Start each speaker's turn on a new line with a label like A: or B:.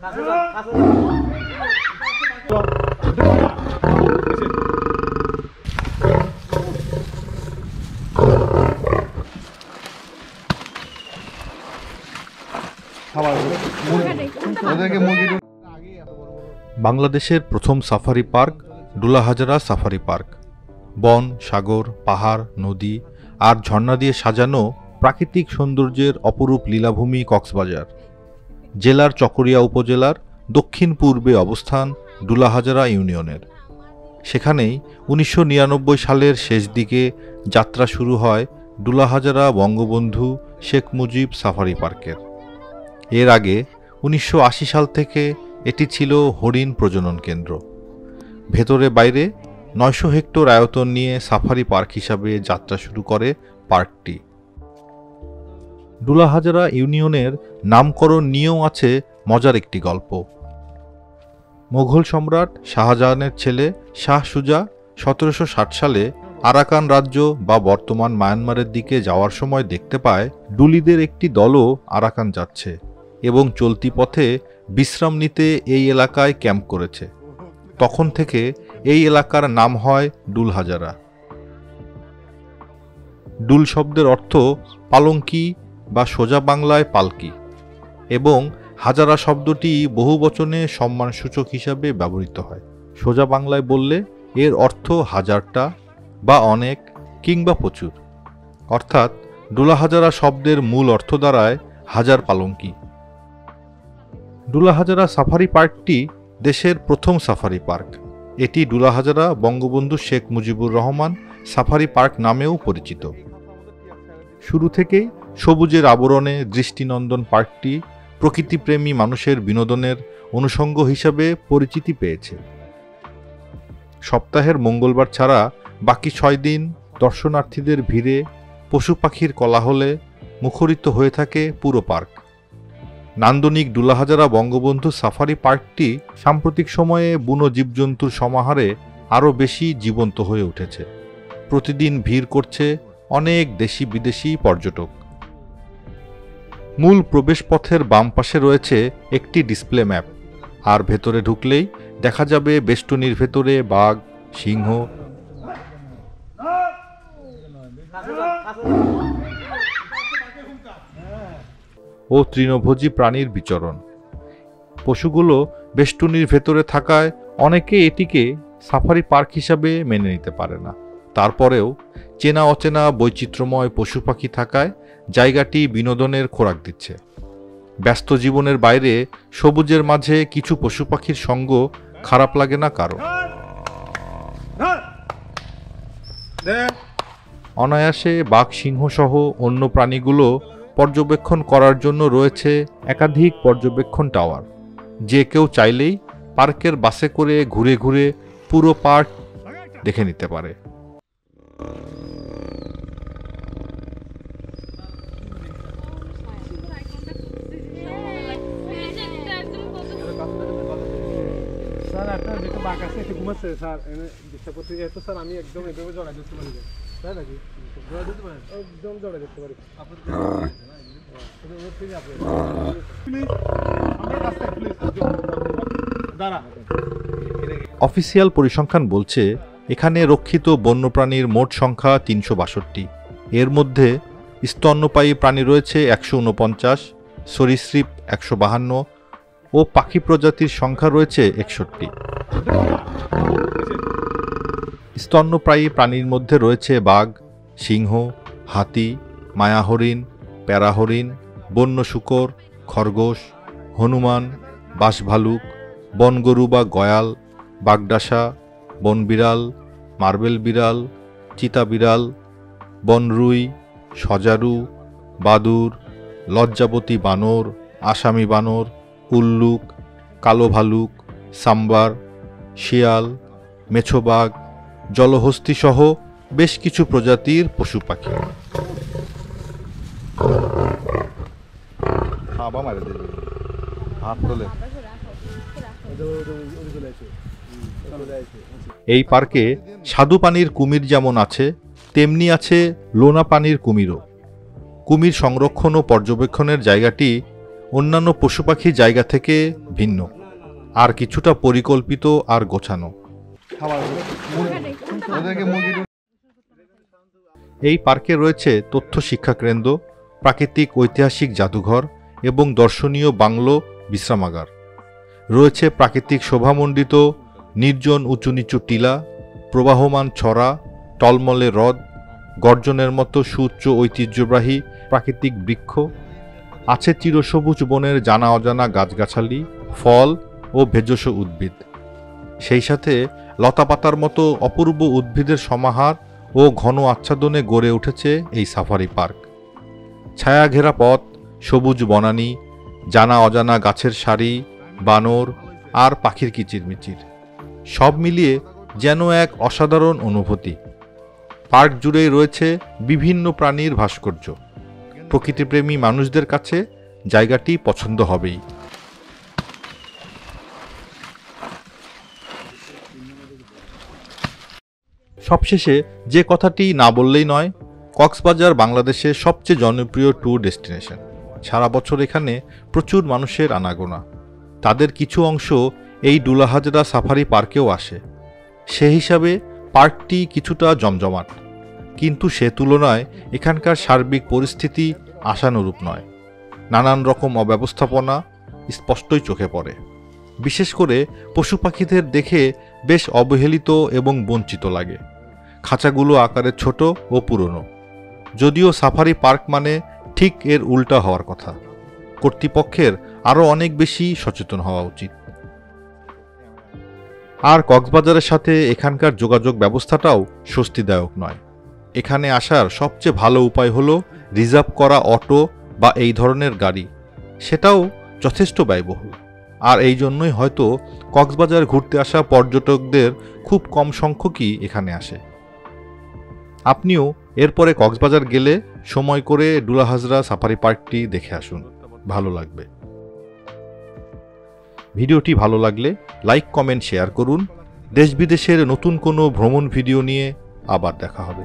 A: বাংলাদেশের প্রথম safari park Dulahazara safari park. বন, সাগর, পাহাড়, নদী আর ঝর্ণা দিয়ে সাজানো প্রাকৃতিক সৌন্দর্যের অপরূপ লীলাভূমি কক্সবাজার। জেলার চকরিয়া উপজেলার দক্ষিণ পূর্বে অবস্থান ডুলাহাজারা ইউনিয়নের। সেখানেই ১৯৯৯ সালের শেষ দিকে যাত্রা শুরু হয় ডুলাহাজারা বঙ্গবন্ধু শেখ মুজিব সাফারি পার্কের। এর আগে ১৯৮০ সাল থেকে এটি ছিল হরিণ প্রজনন কেন্দ্র। ভেতরে বাইরে ৯০০ হেক্টর আয়তন নিয়ে সাফারি পার্ক হিসাবে যাত্রা শুরু করে পার্কটি। ডুলাহাজারা ইউনিয়নের নামকরণ নিয়েও আছে মজার একটি গল্প। মোগল সম্রাট শাহজাহানের ছেলে শাহ সুজা ১৭৬০ সালে আরাকান রাজ্য বা বর্তমান মায়ানমারের দিকে যাওয়ার সময় দেখতে পায় ডুলিদের একটি দলও আরাকান যাচ্ছে এবং চলতি পথে বিশ্রাম নিতে এই এলাকায় ক্যাম্প করেছে। তখন থেকে এই এলাকার নাম হয় ডুলহাজারা। ডুল শব্দের অর্থ পালঙ্কি বা সোজা বাংলায় পালকি, এবং হাজারা শব্দটি বহুবচনে সম্মানসূচক হিসাবে ব্যবহৃত হয়। সোজা বাংলায় বললে এর অর্থ হাজারটা বা অনেক কিংবা প্রচুর, অর্থাৎ ডুলাহাজারা শব্দের মূল অর্থ দাঁড়ায় হাজার পালঙ্কি। ডুলাহাজারা সাফারি পার্কটি দেশের প্রথম সাফারি পার্ক। এটি ডুলাহাজারা বঙ্গবন্ধু শেখ মুজিবুর রহমান সাফারি পার্ক নামেও পরিচিত। শুরু থেকেই সবুজের আবরণে দৃষ্টিনন্দন পার্কটি প্রকৃতিপ্রেমী মানুষের বিনোদনের অনুষঙ্গ হিসাবে পরিচিতি পেয়েছে। সপ্তাহের মঙ্গলবার ছাড়া বাকি ৬ দিন দর্শনার্থীদের ভিড়ে, পশু পাখির কোলাহলে মুখরিত হয়ে থাকে পুরো পার্ক। নান্দনিক ডুলাহাজারা বঙ্গবন্ধু সাফারি পার্কটি সাম্প্রতিক সময়ে বুনো জীবজন্তুর সমাহারে আরও বেশি জীবন্ত হয়ে উঠেছে। প্রতিদিন ভিড় করছে অনেক দেশি বিদেশি পর্যটক। মূল প্রবেশপথের বাম পাশে রয়েছে একটি ডিসপ্লে ম্যাপ, আর ভেতরে ঢুকলেই দেখা যাবে বেষ্টনীর ভেতরে বাঘ, সিংহ ও তৃণভোজী প্রাণীর বিচরণ। পশুগুলো বেষ্টনীর ভেতরে থাকায় অনেকে এটিকে সাফারি পার্ক হিসাবে মেনে নিতে পারে না। তারপরেও চেনা অচেনা বৈচিত্র্যময় পশু পাখি থাকায় জায়গাটি বিনোদনের খোরাক দিচ্ছে। ব্যস্ত জীবনের বাইরে সবুজের মাঝে কিছু পশু পাখির সঙ্গ খারাপ লাগে না কারো। অনায়াসে বাঘ, সিংহ সহ অন্য প্রাণীগুলো পর্যবেক্ষণ করার জন্য রয়েছে একাধিক পর্যবেক্ষণ টাওয়ার। যে কেউ চাইলেই পার্কের বাসে করে ঘুরে ঘুরে পুরো পার্ক দেখে নিতে পারে।
B: স্যার আপনার যেটা বাঘ আছে এসে ঘুমাচ্ছে স্যার, এনে ডিস্টার্ব করতে এত স্যার আমি একদম এভাবে জড়াই দিতে পারি, তাই নাকি? জড়াই দিতে পারেন, একদম জড়াই দিতে পারি।
A: অফিসিয়াল পরিসংখ্যান বলছে এখানে রক্ষিত বন্যপ্রাণীর মোট সংখ্যা ৩৬২। এর মধ্যে স্তন্যপায়ী প্রাণী রয়েছে ১৪৯, সরীসৃপ ১৫২ ও পাখি প্রজাতির সংখ্যা রয়েছে ৬১। স্তন্যপ্রায়ী প্রাণীর মধ্যে রয়েছে বাঘ, সিংহ, হাতি, মায়া হরিণ, প্যারা হরিণ, বন্য শূকর, খরগোশ, হনুমান, বাঁশভালুক, বনগরু বা গয়াল, বাগডাসা, বনবিড়াল, মার্বেল বিড়াল, চিতা বিড়াল, বনরুই, সজারু, বাদুর, লজ্জাবতী বানর, আসামি বানর, উল্লুক, কালো ভালুক, সাম্বার, শিয়াল, মেছোবাঘ, জলহস্তী সহ বেশ কিছু প্রজাতির পশু পাখি। এই পার্কে স্বাদু পানির কুমির যেমন আছে, তেমনি আছে লোনা পানির কুমিরও। কুমির সংরক্ষণ ও পর্যবেক্ষণের জায়গাটি অন্যান্য পশু পাখির জায়গা থেকে ভিন্ন, আর কিছুটা পরিকল্পিত আর গোছানো। এই পার্কে রয়েছে তথ্য শিক্ষা কেন্দ্র, প্রাকৃতিক ঐতিহাসিক জাদুঘর এবং দর্শনীয় বাংলো বিশ্রামাগার। রয়েছে প্রাকৃতিক শোভামণ্ডিত নির্জন উঁচু নিচু টিলা, প্রবাহমান ছড়া, টলমলে হ্রদ, গর্জনের মতো সুউচ্চ ঐতিহ্যবাহী প্রাকৃতিক বৃক্ষ। আছে চিরসবুজ বনের জানা অজানা গাছগাছালি, ফল ও ভেষজ উদ্ভিদ। সেই সাথে লতাপাতার মতো অপূর্ব উদ্ভিদের সমাহার ও ঘন আচ্ছাদনে গড়ে উঠেছে এই সাফারি পার্ক। ছায়াঘেরা পথ, সবুজ বনানী, জানা অজানা গাছের সারি, বানর আর পাখির কিচিরমিচির, সব মিলিয়ে যেন এক অসাধারণ অনুভূতি। পার্ক জুড়েই রয়েছে বিভিন্ন প্রাণীর ভাস্কর্য। প্রকৃতিপ্রেমী মানুষদের কাছে জায়গাটি পছন্দ হবেই। সবশেষে যে কথাটি না বললেই নয়, কক্সবাজার বাংলাদেশের সবচেয়ে জনপ্রিয় ট্যুর ডেস্টিনেশন। সারা বছর এখানে প্রচুর মানুষের আনাগোনা। তাদের কিছু অংশ এই ডুলাহাজরা সাফারি পার্কেও আসে। সে হিসাবে পার্কটি কিছুটা জমজমাট, কিন্তু সে তুলনায় এখানকার সার্বিক পরিস্থিতি আশানুরূপ নয়। নানান রকম অব্যবস্থাপনা স্পষ্টই চোখে পড়ে। বিশেষ করে পশু পাখিদের দেখে বেশ অবহেলিত এবং বঞ্চিত লাগে। খাঁচাগুলো আকারে ছোট ও পুরনো, যদিও সাফারি পার্ক মানে ঠিক এর উল্টা হওয়ার কথা। কর্তৃপক্ষের আরও অনেক বেশি সচেতন হওয়া উচিত। আর কক্সবাজারের সাথে এখানকার যোগাযোগ ব্যবস্থাটাও স্বস্তিদায়ক নয়। এখানে আসার সবচেয়ে ভালো উপায় হলো রিজার্ভ করা অটো বা এই ধরনের গাড়ি। সেটাও যথেষ্ট ব্যয়বহুল। আর এই জন্যই হয়তো কক্সবাজার ঘুরতে আসা পর্যটকদের খুব কম সংখ্যকই এখানে আসে। আপনিও এরপরে কক্সবাজার গেলে সময় করে ডুলাহাজরা সাফারি পার্কটি দেখে আসুন, ভালো লাগবে। ভিডিওটি ভালো লাগলে লাইক, কমেন্ট, শেয়ার করুন। দেশ বিদেশের নতুন কোনো ভ্রমণ ভিডিও নিয়ে আবার দেখা হবে।